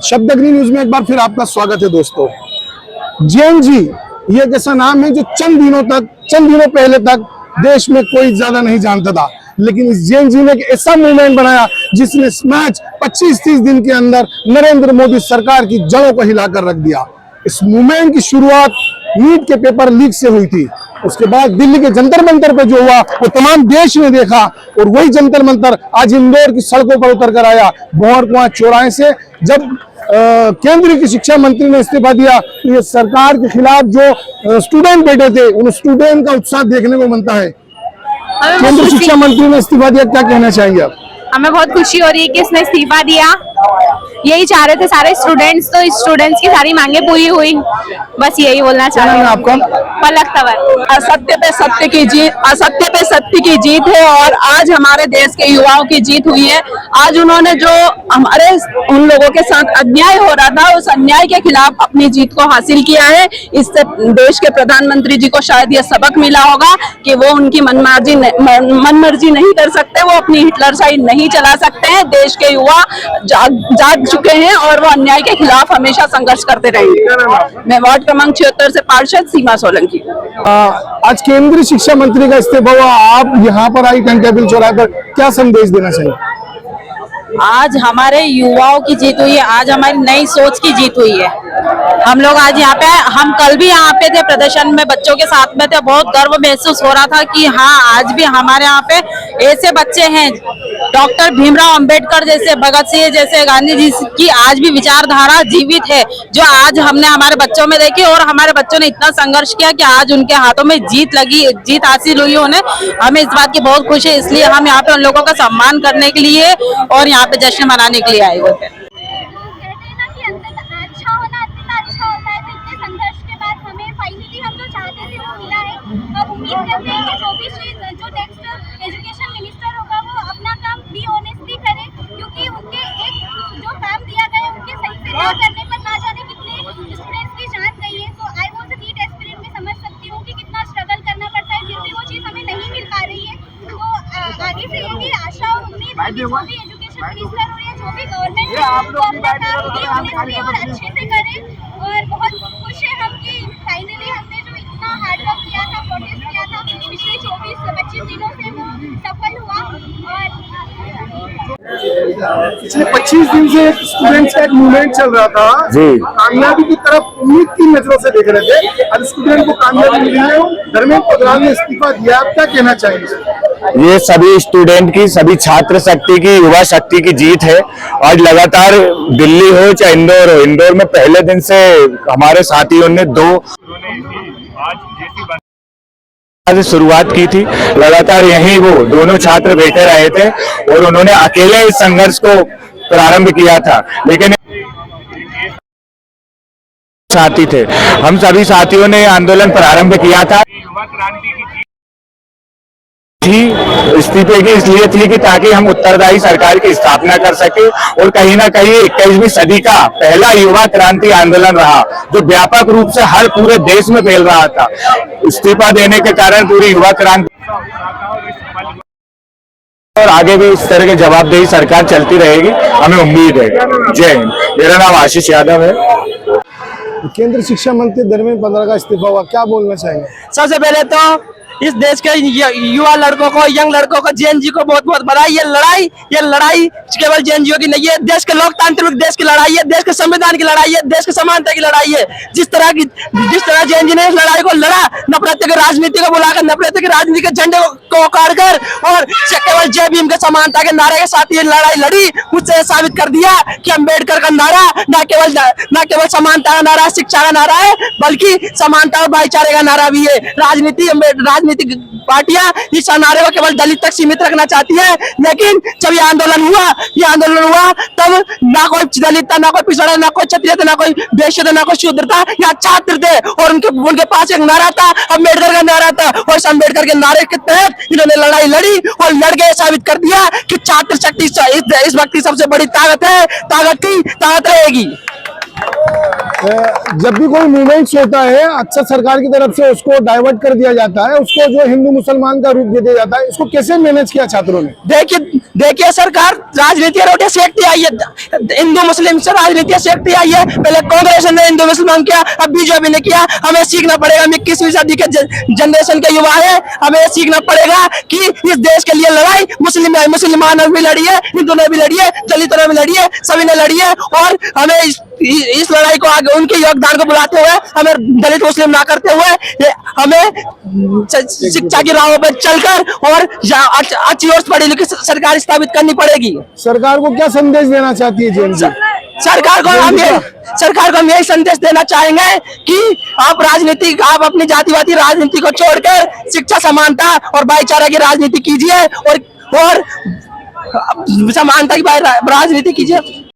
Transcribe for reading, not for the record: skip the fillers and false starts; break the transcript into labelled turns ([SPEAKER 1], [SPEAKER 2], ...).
[SPEAKER 1] शब्दग्नि news में एक बार फिर आपका स्वागत है दोस्तों। जेएनजी ये एक ऐसा नाम है जो चंद दिनों पहले तक देश में कोई ज्यादा नहीं जानता था, लेकिन इस जेएनजी ने एक ऐसा मूवमेंट बनाया जिसने मैच 25-30 दिन के अंदर नरेंद्र मोदी सरकार की जड़ों को हिलाकर रख दिया। इस मूवमेंट की शुरुआत नीट के पेपर लीक से हुई थी। उसके बाद दिल्ली के जंतर मंतर पे जो हुआ वो तमाम देश ने देखा, और वही जंतर मंतर आज इंदौर की सड़कों पर उतर कर आया। भंवर कुआं चौराहे से जब केंद्रीय की शिक्षा मंत्री ने इस्तीफा दिया तो ये सरकार के खिलाफ जो स्टूडेंट बैठे थे उन स्टूडेंट का उत्साह देखने को मिलता है। केंद्रीय शिक्षा मंत्री ने इस्तीफा दिया, क्या कहना चाहेंगे आप?
[SPEAKER 2] हमें बहुत खुशी हो रही है कि इसने इस्तीफा दिया। यही चाह रहे थे सारे स्टूडेंट्स, तो स्टूडेंट्स की सारी मांगे पूरी हुई। बस यही बोलना चाह रहे हैं।
[SPEAKER 1] आपका
[SPEAKER 2] पलक तंवर।
[SPEAKER 3] असत्य पे सत्य की जीत, असत्य पे सत्य की जीत है और आज हमारे देश के युवाओं की जीत हुई है। आज उन्होंने जो हमारे उन लोगों के साथ अन्याय हो रहा था उस अन्याय के खिलाफ अपनी जीत को हासिल किया है। इससे देश के प्रधानमंत्री जी को शायद ये सबक मिला होगा कि वो उनकी मनमर्जी नहीं कर सकते, वो अपनी हिटलर साइड नहीं चला सकते हैं। देश के युवा जाग चुके हैं और वो अन्याय के खिलाफ हमेशा संघर्ष करते रहेंगे। मैं वार्ड क्रमांक 76 से पार्षद सीमा सोलंकी।
[SPEAKER 1] आज केंद्रीय शिक्षा मंत्री का इस्तीफा हुआ, आप यहाँ पर आई घंटेबिल चौराहे पर, क्या संदेश देना चाहिए?
[SPEAKER 3] आज हमारे युवाओं की जीत हुई है, आज हमारी नई सोच की जीत हुई है। हम लोग आज यहाँ पे, हम कल भी यहाँ पे थे, प्रदर्शन में बच्चों के साथ में थे। बहुत गर्व महसूस हो रहा था कि हाँ, आज भी हमारे यहाँ पे ऐसे बच्चे हैं, डॉक्टर भीमराव अंबेडकर जैसे, भगत सिंह जैसे, गांधी जी की आज भी विचारधारा जीवित है, जो आज हमने हमारे बच्चों में देखी। और हमारे बच्चों ने इतना संघर्ष किया कि आज उनके हाथों में जीत हासिल हुई उन्हें। हमें इस बात की बहुत खुशी है, इसलिए हम यहाँ पे उन लोगों का सम्मान करने के लिए और यहाँ पे जश्न मनाने के लिए आए हुए थे।
[SPEAKER 4] उम्मीद करते हैं कि जो नेक्स्ट एजुकेशन मिनिस्टर होगा वो अपना काम भी ऑनेस्टली करे, क्योंकि उनके एक जो काम दिया गया है उनके सही से ना करने पर ना जाने कितने स्टूडेंट्स की जान गई है। So I was a NEET aspirant में समझ सकती हूँ कि कितना स्ट्रगल करना पड़ता है, फिर भी वो चीज़ हमें नहीं मिल पा रही है। तो आगे से यही आशा और उम्मीद है कि जो भी एजुकेशन मिनिस्टर हो या जो भी गवर्नमेंट है वो अपना काम भी ऑनेस्टली और अच्छे से करे। और बहुत खुश है हम कि फाइनली हमने जो इतना हार्ड वर्क किया था, प्रोटेस्ट किया था, पिछले 24-25 दिनों से वो सफल हुआ। और
[SPEAKER 1] पिछले 25 दिन से स्टूडेंट्स का एक मूवमेंट चल रहा था जी, कामयाबी की तरफ उम्मीद की नजरों से देख रहे थे। अब स्टूडेंट को कामयाबी मिली है, धर्मेंद्र प्रधान ने इस्तीफा दिया, आप क्या कहना चाहेंगे?
[SPEAKER 5] ये सभी स्टूडेंट की, सभी छात्र शक्ति की, युवा शक्ति की जीत है। और लगातार दिल्ली हो चाहे इंदौर हो, इंदौर में पहले दिन से हमारे साथियों ने आज शुरुआत की थी। लगातार यहीं वो दोनों छात्र बैठे रहे थे और उन्होंने अकेले इस संघर्ष को प्रारंभ किया था, लेकिन साथी थे, हम सभी साथियों ने आंदोलन प्रारंभ किया था। इस्तीफे की इसलिए थी कि ताकि हम उत्तरदायी सरकार की स्थापना कर सके और कहीं ना कहीं 21वीं सदी का पहला युवा क्रांति आंदोलन रहा जो व्यापक रूप से हर पूरे देश में फैल रहा था। इस्तीफा देने के कारण पूरी युवा क्रांति और आगे भी इस तरह की जवाबदेही सरकार चलती रहेगी, हमें उम्मीद है। जय हिंद। मेरा नाम आशीष यादव है।
[SPEAKER 1] केंद्रीय शिक्षा मंत्री धर्मेंद्र प्रधान का इस्तीफा हुआ, क्या बोलना चाहेंगे?
[SPEAKER 3] सबसे पहले तो इस देश के युवा लड़कों को, यंग लड़कों को, जेएनजी को बहुत बहुत बधाई। ये लड़ाई केवल जेएनजी की नहीं है, देश के लोकतांत्रिक देश की लड़ाई है, देश के संविधान की लड़ाई है, देश के समानता की लड़ाई है। जिस तरह जेएनजी ने इस लड़ाई को लड़ा, नफरत की राजनीति को बुलाकर, नफरत की राजनीति के झंडे को उखाड़कर और केवल जय भीम के समानता के नारे के साथ ये लड़ाई लड़ी। मुझसे साबित कर दिया कि अम्बेडकर का नारा न केवल समानता का नारा, शिक्षा का नारा है, बल्कि समानता और भाईचारे का नारा भी है। राजनीतिक पार्टियां इस नारे को केवल दलित तक सीमित रखना चाहती है, लेकिन जब ये आंदोलन हुआ तब ना कोई दलित था, ना कोई पिछड़ा, ना कोई क्षत्रिय था, ना कोई वैश्य था, ना कोई शूद्र था। यहाँ छात्र थे और उनके पास एक नारा था, अम्बेडकर का नारा था। और इस अम्बेडकर के नारे के तहत इन्होंने लड़ाई लड़ी और लड़के साबित कर दिया कि छात्र शक्ति इस वक्त की सबसे बड़ी ताकत है, ताकत रहेगी।
[SPEAKER 1] जब भी कोई मूवमेंट्स होता है अक्सर सरकार की तरफ से उसको डाइवर्ट कर दिया जाता है, उसको जो हिंदू मुसलमान का रूप दे दिया जाता है। इसको कैसे मैनेज किया छात्रों ने?
[SPEAKER 3] देखिए सरकार राजनीति रोटी सेकती आई है, हिंदू मुस्लिम से राजनीति सेकती आई है। पहले कांग्रेस ने हिंदू मुसलमान किया, अब बीजेपी ने किया। हमें सीखना पड़ेगा, हम 21वीं सदी के जनरेशन के युवा है, हमें सीखना पड़ेगा कि इस देश के लिए लड़ाई मुसलमान ने भी लड़ी है, हिंदू ने भी लड़ी है, दलितों ने भी लड़ी है, सभी ने लड़ी है। और हमें इस लड़ाई को आगे उनके योगदान को बुलाते हुए, हमें दलित मुस्लिम ना करते हुए, हमें शिक्षा की राहों पर चलकर और अच्छी और पढ़ी लिखी सरकार स्थापित करनी पड़ेगी।
[SPEAKER 1] सरकार को क्या संदेश देना चाहती है जेएनजी?
[SPEAKER 3] सरकार को हम यही संदेश देना चाहेंगे कि आप अपनी जातिवादी राजनीति को छोड़कर शिक्षा, समानता और भाईचारा की राजनीति कीजिए और समानता की राजनीति कीजिए।